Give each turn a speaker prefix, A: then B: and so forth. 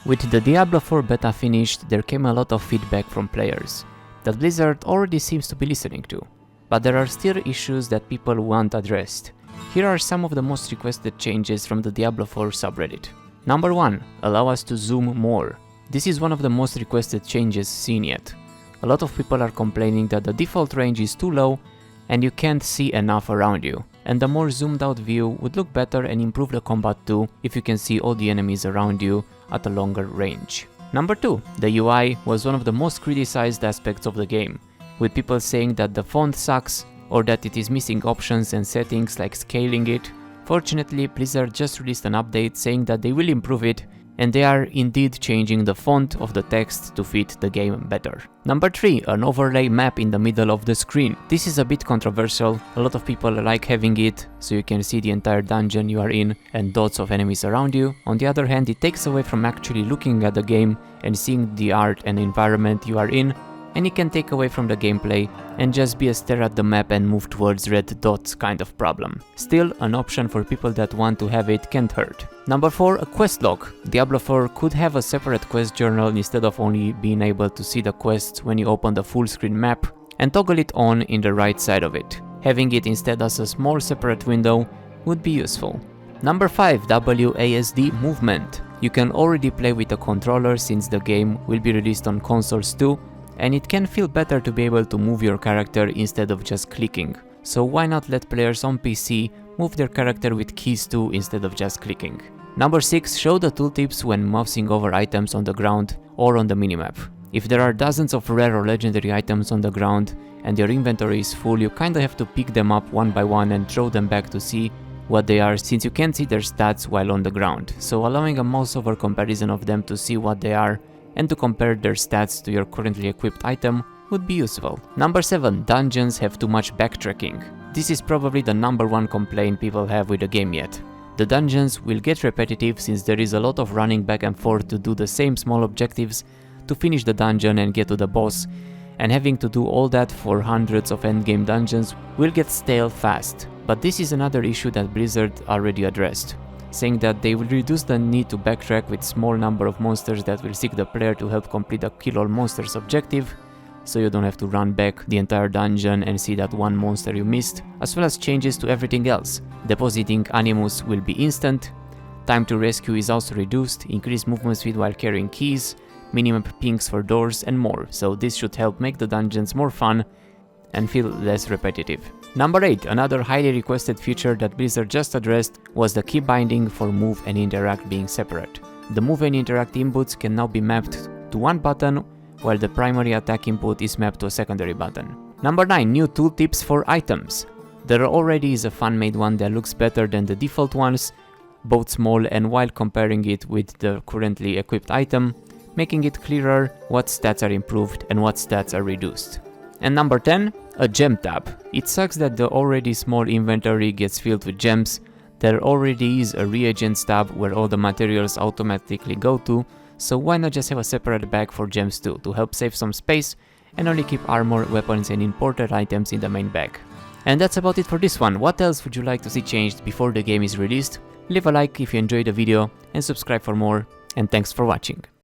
A: With the Diablo 4 beta finished, there came a lot of feedback from players that Blizzard already seems to be listening to, but there are still issues that people want addressed. Here are some of the most requested changes from the Diablo 4 subreddit. Number 1. Allow us to zoom more. This is one of the most requested changes seen yet. A lot of people are complaining that the default range is too low and you can't see enough around you, and the more zoomed out view would look better and improve the combat too if you can see all the enemies around you at a longer range. Number 2. The UI was one of the most criticized aspects of the game, with people saying that the font sucks or that it is missing options and settings like scaling it. Fortunately, Blizzard just released an update saying that they will improve it, and they are indeed changing the font of the text to fit the game better. Number 3. An overlay map in the middle of the screen. This is a bit controversial. A lot of people like having it so you can see the entire dungeon you are in and dots of enemies around you. On the other hand, it takes away from actually looking at the game and seeing the art and environment you are in, and it can take away from the gameplay and just be a stare at the map and move towards red dots kind of problem. Still, an option for people that want to have it can't hurt. Number 4. A quest log. Diablo 4 could have a separate quest journal instead of only being able to see the quests when you open the full screen map and toggle it on in the right side of it. Having it instead as a small separate window would be useful. Number 5. WASD movement. You can already play with a controller since the game will be released on consoles too, and it can feel better to be able to move your character instead of just clicking. So why not let players on PC move their character with keys too instead of just clicking. Number 6. Show the tooltips when mousing over items on the ground or on the minimap. If there are dozens of rare or legendary items on the ground and your inventory is full, you kinda have to pick them up one by one and throw them back to see what they are, since you can't see their stats while on the ground. So allowing a mouse over comparison of them to see what they are and to compare their stats to your currently equipped item would be useful. Number 7. Dungeons have too much backtracking. This is probably the number 1 complaint people have with the game yet. The dungeons will get repetitive since there is a lot of running back and forth to do the same small objectives to finish the dungeon and get to the boss, and having to do all that for hundreds of endgame dungeons will get stale fast. But this is another issue that Blizzard already addressed, saying that they will reduce the need to backtrack with small number of monsters that will seek the player to help complete the kill all monsters objective, so you don't have to run back the entire dungeon and see that one monster you missed, as well as changes to everything else. Depositing animus will be instant, time to rescue is also reduced, increased movement speed while carrying keys, minimap pings for doors and more, so this should help make the dungeons more fun and feel less repetitive. Number 8. Another highly requested feature that Blizzard just addressed was the key binding for move and interact being separate. The move and interact inputs can now be mapped to one button, while the primary attack input is mapped to a secondary button. Number 9. New tooltips for items. There already is a fan-made one that looks better than the default ones, both small and while comparing it with the currently equipped item, making it clearer what stats are improved and what stats are reduced. And number 10. A gem tab. It sucks that the already small inventory gets filled with gems. There already is a reagents tab where all the materials automatically go to, so why not just have a separate bag for gems too, to help save some space and only keep armor, weapons and imported items in the main bag. And that's about it for this one. What else would you like to see changed before the game is released? Leave a like if you enjoyed the video and subscribe for more, and thanks for watching.